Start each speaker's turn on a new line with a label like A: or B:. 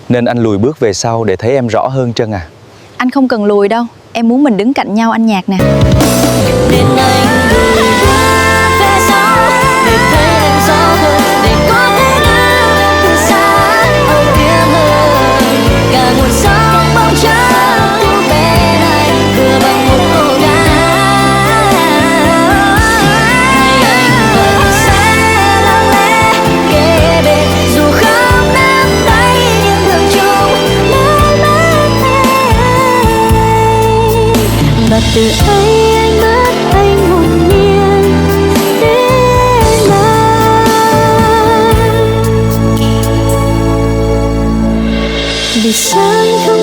A: Nên anh lùi bước về sau để thấy em rõ hơn Trân à.
B: Anh không cần lùi đâu, em muốn mình đứng cạnh nhau anh Nhạc nè.
C: Nên anh lùi bước về sau để thấy em rõ hơn, để có thể đứng từ xa âu yếm hơn. Cả nguồn sống bóng trắng của bên anh vừa bằng một cô gái. Hay anh vẫn sẽ lặng lẽ kế bên dù không nắm tay nhưng đường chung mãi mãi và từ ấy anh mất anh hồn nhiên đến mai. Vì sáng không